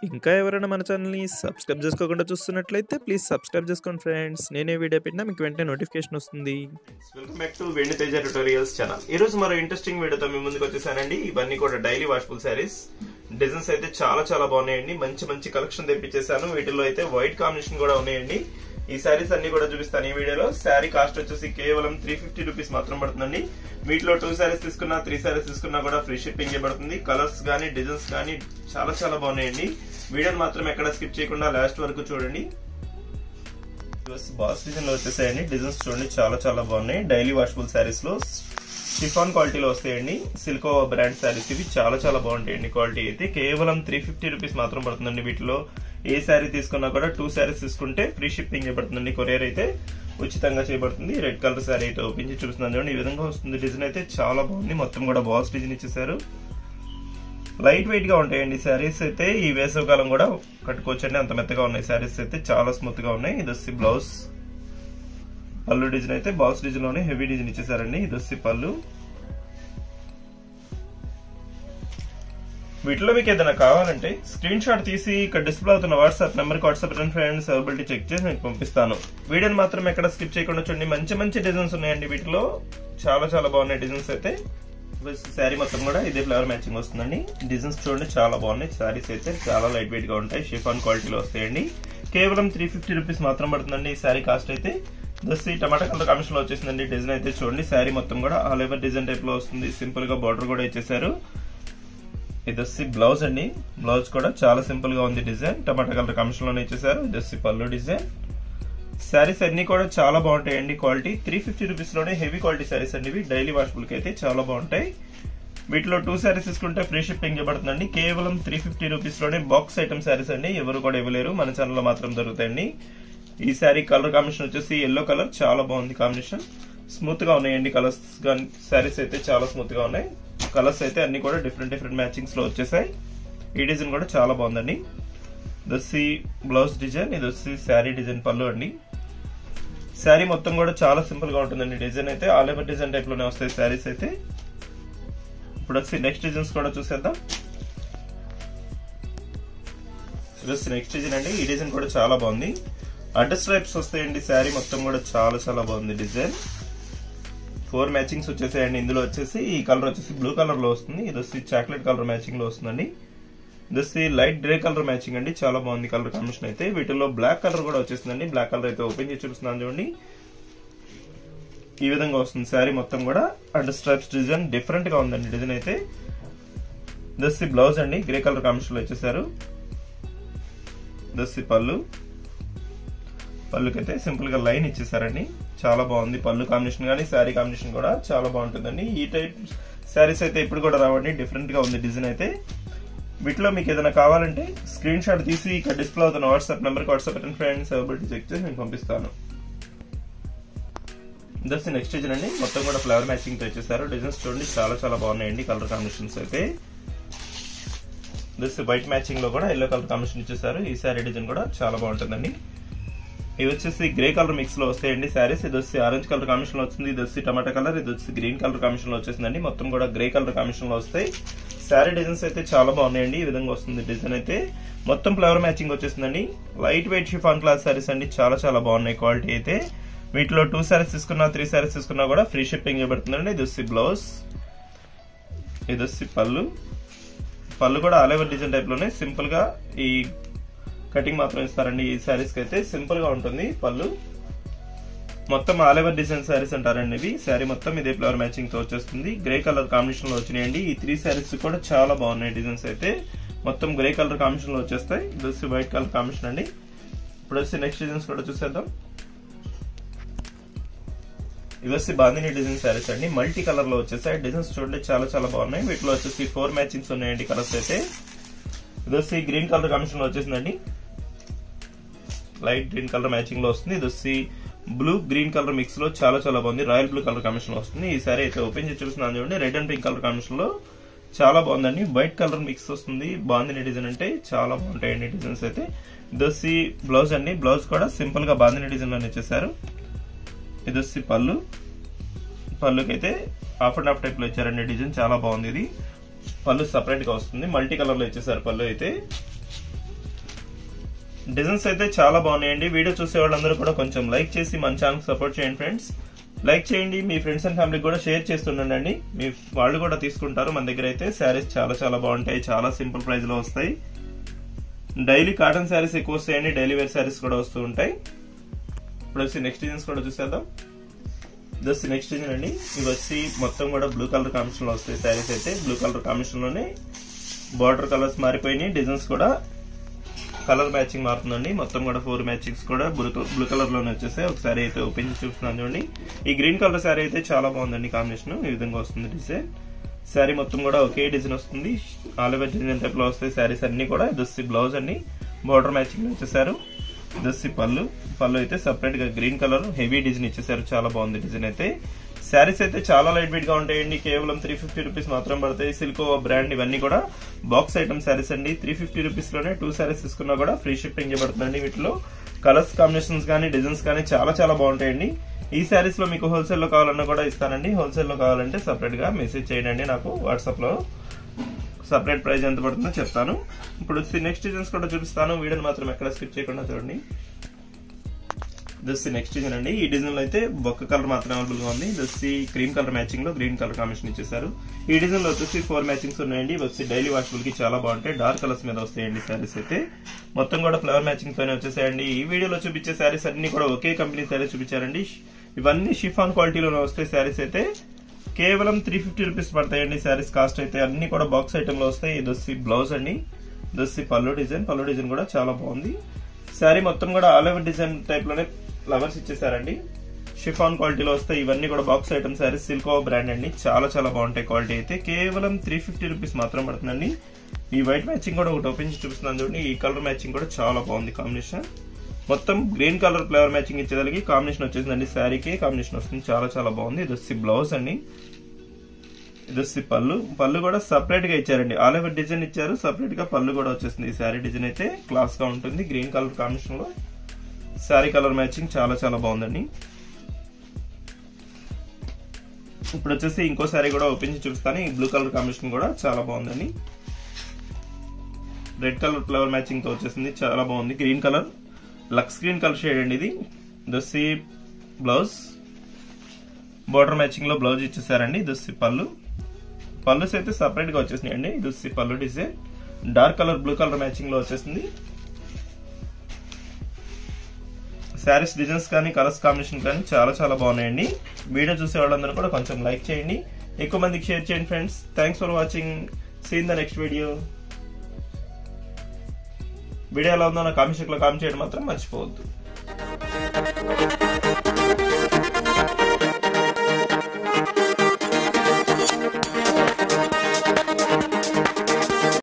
ఇంకా ఎవరైనా మన ఛానల్‌ని సబ్స్క్రైబ్ చేసుకోకుండా చూస్తున్నట్లయితే ప్లీజ్ సబ్స్క్రైబ్ చేసుకోండి ఫ్రెండ్స్. నేనే వీడియో పెట్టినా మీకు వెంటనే నోటిఫికేషన్ వస్తుంది. వెల్కమ్ బ్యాక్ టు వెండి తేజ ట్యుటోరియల్స్ ఛానల్. ఈ రోజు మరో ఇంట్రెస్టింగ్ వీడియోతో మీ ముందుకు వచ్చేసానండి. ఇవన్నీ కూడా డైలీ వాషబుల్ సారీస్. డిజైన్స్ అయితే చాలా బాగున్నాయండి. మంచి కలెక్షన్ తెప్పించేసాను. వీటిలో అయితే వైట్ కాంబినేషన్ కూడా ఉన్నాయండి. ఈ సారీస్ అన్ని కూడా చూపిస్తాను ఈ వీడియోలో. శారీ కాస్ట్ వచ్చేసి కేవలం 350 రూపీస్ మాత్రం పడుతుందండి. వీటిలో 2 సారీస్ తీసుకున్నా 3 సారీస్ తీసుకున్నా కూడా ఫ్రీ షిప్పింగ్ చేయబడుతుంది. కలర్స్ గానీ డిజైన్స్ గానీ చాలా బాగున్నాయండి. వీడియోని మాత్రం ఎక్కడ స్కిప్ చేయకుండా లాస్ట్ వరకు చూడండి. బాస్ డిజైన్ లో వచ్చేసాయండి. డిజైన్స్ చూడండి చాలా బాగున్నాయి. డైలీ వాషబుల్ సారీస్ లో చిఫాన్ క్వాలిటీలో వస్తాయండి. సిల్కో బ్రాండ్ సారీస్ ఇవి చాలా బాగుంటాయండి. క్వాలిటీ అయితే కేవలం 350 రూపీస్ మాత్రం పడుతుందండి. వీటిలో ఏ శారీ తీసుకున్నా కూడా 2 సారీస్ తీసుకుంటే ఫ్రీ షిప్పింగ్ చేయబడుతుందండి. కొరియర్ అయితే ఉచితంగా చేయబడుతుంది. రెడ్ కలర్ శారీ అయితే ఓపెన్ చేసి చూపిస్తున్నాను చూడండి. ఈ విధంగా వస్తుంది. డిజైన్ అయితే చాలా బాగుంది. మొత్తం కూడా బాల్స్ డిజైన్ ఇచ్చేసారు. లైట్ వెయిట్ గా ఉంటాయండి శారీస్ అయితే. ఈ వేసవికాలం కూడా కట్టుకోవచ్చండి. అంత మెత్తగా ఉన్నాయి శారీస్ అయితే. చాలా స్మూత్ గా ఉన్నాయి. ఇది వచ్చి బ్లౌజ్. పళ్ళు డిజైన్ అయితే బాల్స్ డిజైన్ లోనే హెవీ డిజైన్ ఇచ్చేసారండి. ఇది వచ్చి పళ్ళు. వీటిలో మీకు ఏదైనా కావాలంటే స్క్రీన్ షాట్ తీసి ఇక్కడ డిస్ప్లే అవుతున్న వాట్సాప్ నెంబర్కి వాట్సాప్ ఫ్రెండ్స్ అవైలబిలిటీ చెక్ చేసి నేను పంపిస్తాను. వీడియోని మాత్రం ఎక్కడ స్కిప్ చేయకుండా చూడండి. మంచి డిజైన్స్ ఉన్నాయండి. వీటిలో చాలా బాగున్నాయి డిజైన్స్ అయితే. శారీ మొత్తం కూడా ఇదే ఫ్లవర్ మ్యాచింగ్ వస్తుందండి. డిజైన్స్ చూడండి చాలా బాగున్నాయి. శారీస్ అయితే చాలా లైట్ వెయిట్ గా ఉంటాయి. షిఫాన్ క్వాలిటీలో వస్తాయండి. కేవలం 350 రూపీస్ మాత్రం పడుతుందండి. ఈ శారీ కాస్ట్ అయితే దస్సి టమాటా కలర్ కాంబినేషన్ లో వచ్చేసిందండి. డిజైన్ అయితే చూడండి. శారీ మొత్తం కూడా ఆల్ ఓవర్ డిజైన్ టైప్ లో వస్తుంది. సింపుల్ గా బార్డర్ కూడా ఇచ్చేసారు. ఇది వచ్చి బ్లౌజ్ అండి. బ్లౌజ్ కూడా చాలా సింపుల్ గా ఉంది. డిజైన్ టమాటా కలర్ కాంబినేషన్ లోనే ఇచ్చేసారు. ఇది వచ్చి పళ్ళు డిజైన్. శారీస్ అన్ని కూడా చాలా బాగుంటాయండి. క్వాలిటీ 350 రూపీస్ లోనే హెవీ క్వాలిటీ శారీస్ అండి. ఇవి డైలీ వాషబుల్ కి అయితే చాలా బాగుంటాయి. వీటిలో 2 శారీస్ తీసుకుంటే ఫ్రీ షిప్పింగ్ చేయబడుతుందండి. కేవలం 350 రూపీస్ లోనే బాక్స్ ఐటమ్ శారీస్ అండి. ఎవరు కూడా ఇవ్వలేరు. మన ఛానల్లో మాత్రం దొరుకుతాయండి. ఈ శారీ కలర్ కాంబినేషన్ వచ్చేసి ఎల్లో కలర్. చాలా బాగుంది కాంబినేషన్. స్మూత్ గా ఉన్నాయండి కలర్స్ గానీ. శారీస్ అయితే చాలా స్మూత్ గా ఉన్నాయి. కలర్స్ అయితే అన్ని కూడా డిఫరెంట్ మ్యాచింగ్స్ లో వచ్చేసాయి. ఈ డిజైన్ కూడా చాలా బాగుందండి. దస్సి బ్లౌజ్ డిజైన్. ఇది వచ్చి శారీ డిజైన్ పళ్ళు అండి. శారీ మొత్తం కూడా చాలా సింపుల్ గా ఉంటుందండి. డిజైన్ అయితే ఆల్ ఓవర్ డిజైన్ టైప్ లోనే వస్తాయి శారీస్ అయితే. ఇప్పుడు వచ్చి నెక్స్ట్ డిజైన్స్ కూడా చూసేద్దాం. ఇది వచ్చి నెక్స్ట్ డిజైన్ అండి. ఈ డిజైన్ కూడా చాలా బాగుంది. అడ్డర్ స్ట్రైప్స్ వస్తాయండి. శారీ మొత్తం కూడా చాలా బాగుంది డిజైన్. 4 మ్యాచింగ్స్ వచ్చేసాయండి. ఇందులో వచ్చేసి ఈ కలర్ వచ్చేసి బ్లూ కలర్ లో వస్తుంది. ఇది వచ్చి చాక్లెట్ కలర్ మ్యాచింగ్ లో వస్తుందండి. ఇది వచ్చి లైట్ గ్రే కలర్ మ్యాచింగ్ అండి. చాలా బాగుంది కలర్ కాంబినేషన్ అయితే. వీటిలో బ్లాక్ కలర్ కూడా వచ్చేసిందండి. బ్లాక్ కలర్ అయితే ఓపెన్ చేసి చూపిస్తున్నాను చూడండి. ఈ విధంగా వస్తుంది శారీ మొత్తం కూడా. అండ్ స్ట్రైప్స్ డిజైన్ డిఫరెంట్ గా ఉందండి. డిజైన్ అయితే ఇది వచ్చి బ్లౌజ్ అండి. గ్రే కలర్ కాంబినేషన్ లో ఇచ్చేసారు. ఇది వచ్చి పళ్ళుకైతే సింపుల్ గా లైన్ ఇచ్చేసారండి. చాలా బాగుంది పళ్ళు కాంబినేషన్ గానీ శారీ కాంబినేషన్ కూడా చాలా బాగుంటుందండి. ఈ టైప్ శారీస్ అయితే ఇప్పుడు కూడా రావండి. డిఫరెంట్ గా ఉంది డిజైన్ అయితే. వీటిలో మీకు ఏదైనా కావాలంటే స్క్రీన్ షాట్ తీసి ఇక్కడ డిస్ప్లే అవుతున్న వాట్సాప్ నెంబర్కి వాట్సాప్ ఫ్రెండ్స్ అవైలబిలిటీ చెక్ చేసి నేను పంపిస్తాను. దట్స్ నెక్స్ట్ డిజైన్ అండి. మొత్తం కూడా ఫ్లవర్ మ్యాచింగ్ తో ఇచ్చేసారు. డిజైన్స్ చూడండి చాలా బాగున్నాయండి. కలర్ కాంబినేషన్స్ అయితే దట్స్ వైట్ మ్యాచింగ్ లో కూడా ఎల్లో కలర్ కాంబినేషన్ ఇచ్చేసారు. ఈ శారీ డిజైన్ కూడా చాలా బాగుంటుందండి. ఇవి వచ్చేసి గ్రే కలర్ మిక్స్ లో వస్తాయండి శారీస్. ఇది వచ్చి ఆరెంజ్ కలర్ కాంబినేషన్ లో వస్తుంది. ఇది వచ్చి టమాటా కలర్. ఇది వచ్చి గ్రీన్ కలర్ కాంబినేషన్ లో వచ్చేసిందండి. మొత్తం కూడా గ్రే కలర్ కాంబినేషన్ లో వస్తాయి. శారీ డిజైన్స్ అయితే చాలా బాగున్నాయండి. ఈ విధంగా వస్తుంది డిజైన్ అయితే. మొత్తం ఫ్లవర్ మ్యాచింగ్ వచ్చేసిందండి. Light weight chiffon cloth saris అండి. చాలా బాగున్నాయి క్వాలిటీ అయితే. వీటిలో 2 సారీస్ తీసుకున్నా 3 సారీస్ తీసుకున్నా కూడా ఫ్రీ షిప్పింగ్ చేయబడుతుందండి. ఇది వచ్చి బ్లౌజ్. ఇది వచ్చి పళ్ళు కూడా ఆల్ ఓవర్ డిజైన్ టైప్ లోనే సింపుల్ గా ఈ కటింగ్ మాత్రం ఇస్తారండి. ఈ శారీస్ కి అయితే సింపుల్ గా ఉంటుంది పళ్ళు. మొత్తం ఆల్ ఓవర్ డిజైన్ శారీస్ అంటారండి ఇవి. శారీ మొత్తం ఇదే ఫ్లవర్ మ్యాచింగ్ తో వచ్చేస్తుంది. గ్రే కలర్ కాంబినేషన్ లో వచ్చినాయండి. ఈ 3 శారీస్ కూడా చాలా బాగున్నాయి డిజైన్స్ అయితే. మొత్తం గ్రే కలర్ కాంబినేషన్ లో వచ్చేస్తాయి. ఇది వచ్చి వైట్ కలర్ కాంబినేషన్ అండి. ఇప్పుడు వచ్చి నెక్స్ట్ డిజైన్స్ కూడా చూసేద్దాం. ఇవి వచ్చి బాందిని డిజైన్ శారీస్ అండి. మల్టీ కలర్ లో వచ్చేసాయి. డిజైన్స్ చూడండి చాలా బాగున్నాయి. వీటిలో వచ్చేసి 4 మ్యాచింగ్స్ ఉన్నాయండి కలర్స్ అయితే. ఇది వచ్చి గ్రీన్ కలర్ కాంబినేషన్ లో వచ్చేసిందండి. లైట్ గ్రీన్ కలర్ మ్యాచింగ్ లో వస్తుంది. ఇది వచ్చి బ్లూ గ్రీన్ కలర్ మిక్స్ లో చాలా బాగుంది. రాయల్ బ్లూ కలర్ కాంబినేషన్ లో వస్తుంది. ఈ సారీ అయితే ఓపెన్ చేసి చూపిస్తున్నాను చూడండి. Red and pink colour combination లో చాలా బాగుందండి. వైట్ కలర్ మిక్స్ వస్తుంది. బాందిని డిజైన్ అంటే చాలా బాగుంటాయండి డిజైన్స్ అయితే. ఇది వచ్చి బ్లౌజ్ అండి. బ్లౌజ్ కూడా సింపుల్ గా బాందిని డిజైన్ లో ఇచ్చేసారు. ఇది వచ్చి పళ్ళుకైతే హాఫ్ అండ్ హాఫ్ టైప్ లో ఇచ్చారండి. డిజైన్ చాలా బాగుంది. ఇది పళ్ళు సపరేట్ గా వస్తుంది. మల్టీ కలర్ లో ఇచ్చేసారు పళ్ళు అయితే. డిజైన్స్ అయితే చాలా బాగున్నాయండి. వీడియో చూసే వాళ్ళందరూ కూడా కొంచెం లైక్ చేసి మన ఛానల్ సపోర్ట్ చేయండి ఫ్రెండ్స్. లైక్ చేయండి, మీ ఫ్రెండ్స్ అండ్ ఫ్యామిలీకి కూడా షేర్ చేస్తుండండి. మీ వాళ్ళు కూడా తీసుకుంటారు. మన దగ్గర అయితే శారీస్ చాలా చాలా బాగుంటాయి, చాలా సింపుల్ ప్రైస్ లో వస్తాయి. డైలీ కాటన్ శారీస్ ఎక్కువ వస్తాయండి, డైలీ వేర్ శారీస్ కూడా వస్తూ ఉంటాయి. ఇప్పుడు వచ్చి నెక్స్ట్ డిజైన్స్ కూడా చూసేద్దాం. జస్ట్ నెక్స్ట్ డిజైన్ అండి. ఇవి వచ్చి మొత్తం కూడా బ్లూ కలర్ కాంబినేషన్ లో వస్తాయి శారీస్ అయితే. బ్లూ కలర్ కాంబినేషన్ లోనే బార్డర్ కలర్స్ మారిపోయినాయి, డిజైన్స్ కూడా కలర్ మ్యాచింగ్ మారుతుందండి. మొత్తం కూడా 4 మ్యాచింగ్స్ కూడా బ్లూ కలర్ లోనే వచ్చేసాయి. ఒకసారి అయితే ఓపెన్ చేసి చూస్తున్నాను చూడండి. ఈ గ్రీన్ కలర్ శారీ అయితే చాలా బాగుందండి కాంబినేషన్. ఈ విధంగా వస్తుంది డిజైన్. శారీ మొత్తం కూడా ఒకే డిజైన్ వస్తుంది. ఆల్ ఓవర్ డిజైన్ టైప్ లో వస్తాయి శారీస్ అన్ని కూడా. దస్సి బ్లౌజ్ అండి, బార్డర్ మ్యాచింగ్ లో వచ్చేసారు. దస్సి పళ్ళు అయితే సెపరేట్ గా గ్రీన్ కలర్ హెవీ డిజైన్ ఇచ్చేసారు. చాలా బాగుంది డిజైన్ అయితే. శారీస్ అయితే చాలా లైట్ వెయిట్ గా ఉంటాయండి. కేవలం 350 రూపీస్ మాత్రం పడతాయి. సిల్కో బ్రాండ్ ఇవన్నీ కూడా బాక్స్ ఐటమ్ శారీస్ అండి. 350 రూపీస్ లోనే 2 శారీస్ తీసుకున్నా కూడా ఫ్రీ షిప్పింగ్ ఇవ్వబడుతుందండి. వీటిలో కలర్స్ కాంబినేషన్స్ కానీ డిజైన్స్ కానీ చాలా చాలా బాగుంటాయండి. ఈ శారీస్ లో మీకు హోల్సేల్ లో కావాలన్నా కూడా ఇస్తానండి. హోల్సేల్ లో కావాలంటే సెపరేట్ గా మెసేజ్ చేయండి నాకు వాట్సాప్ లో. సెపరేట్ ప్రైస్ ఎంత పడుతుందో చెప్తాను. ఇప్పుడు నెక్స్ట్ డిజైన్స్ కూడా చూపిస్తాను. వీడియోని మాత్రం ఎక్కడ స్కిప్ చేయకుండా చూడండి. దస్సి నెక్స్ట్ డిజైన్ అండి. ఈ డిజైన్ లో అయితే ఒక్క కలర్ మాత్రం అవైలబుల్ గా ఉంది. దస్సి క్రీమ్ కలర్ మ్యాచింగ్ లో గ్రీన్ కలర్ కాంబినేషన్ ఇచ్చేసారు. ఈ డిజైన్ లో వచ్చేసి 4 మ్యాచింగ్స్ ఉన్నాయండి. వచ్చి డైలీ వాషబుల్ కి చాలా బాగుంటాయి. డార్క్ కలర్స్ మీద వస్తాయండి శారీస్ అయితే. మొత్తం కూడా ఫ్లవర్ మ్యాచింగ్ తోనే వచ్చేసాయండి. ఈ వీడియోలో చూపించే శారీస్ అన్ని కూడా ఒకే కంపెనీ శారీస్ చూపించారండి. ఇవన్నీ షిఫాన్ క్వాలిటీలోనే వస్తాయి శారీస్ అయితే. కేవలం 350 రూపీస్ పడతాయండి శారీస్ కాస్ట్ అయితే. అన్ని కూడా బాక్స్ ఐటమ్ లో వస్తాయి. ఇది వచ్చి బ్లౌజ్ అండి. దస్సి పళ్ళు డిజైన్ కూడా చాలా బాగుంది. శారీ మొత్తం కూడా ఆల్ ఓవర్ డిజైన్ టైప్ లోనే ఫ్లవర్స్ ఇచ్చేసారండి. షిఫాన్ క్వాలిటీలో వస్తాయి. ఇవన్నీ కూడా బాక్స్ ఐటమ్ శారీస్. సిల్కో బ్రాండ్ అండి. చాలా చాలా బాగుంటాయి క్వాలిటీ అయితే. కేవలం 350 రూపీస్ మాత్రం పడుతుందండి. ఈ వైట్ మ్యాచింగ్ కూడా ఒకటి ఓపెన్ చేసి చూపిస్తున్నాను చూడండి. ఈ కలర్ మ్యాచింగ్ కూడా చాలా బాగుంది కాంబినేషన్. మొత్తం గ్రీన్ కలర్ ఫ్లవర్ మ్యాచింగ్ ఇచ్చేదానికి కాంబినేషన్ వచ్చేసిందండి. శారీకి కాంబినేషన్ వస్తుంది. చాలా చాలా బాగుంది. ఇది వచ్చి బ్లౌజ్ అండి. ఇది వచ్చి పళ్ళు కూడా సపరేట్ గా ఇచ్చారండి. ఆల్ ఓవర్ డిజైన్ ఇచ్చారు, సపరేట్ గా పళ్ళు కూడా వచ్చేసింది. ఈ శారీ డిజైన్ అయితే క్లాస్ గా ఉంటుంది. గ్రీన్ కలర్ కాంబినేషన్ లో శారీ కలర్ మ్యాచింగ్ చాలా చాలా బాగుందండి. ఇప్పుడు వచ్చేసి ఇంకో శారీ కూడా ఓపెన్ చేసి చూపిస్తాను. ఈ బ్లూ కలర్ కాంబినేషన్ కూడా చాలా బాగుందండి. రెడ్ కలర్ ఫ్లవర్ మ్యాచింగ్ తో వచ్చేసింది. చాలా బాగుంది. Green colour looks green colour shade అండి ఇది. దస్సి బ్లౌజ్ బార్డర్ మ్యాచింగ్ లో బ్లౌజ్ ఇచ్చేసారండి. దస్సి పళ్ళుస్ అయితే సపరేట్ గా వచ్చేసినాయి అండి. దస్సి పళ్ళు design dark colour blue colour matching లో వచ్చేసింది. శారీస్ డిజైన్స్ కానీ కలర్స్ కాంబినేషన్ కానీ చాలా చాలా బాగున్నాయండి. వీడియో చూసే వాళ్ళందరూ కూడా కొంచెం లైక్ చేయండి, ఎక్కువ మందికి షేర్ చేయండి friends. Thanks for watching. See in the next video. Video ఎలా ఉందో నా కామెంట్ సెక్షన్ లో కామెంట్ చేయడం మాత్రం మర్చిపోవద్దు.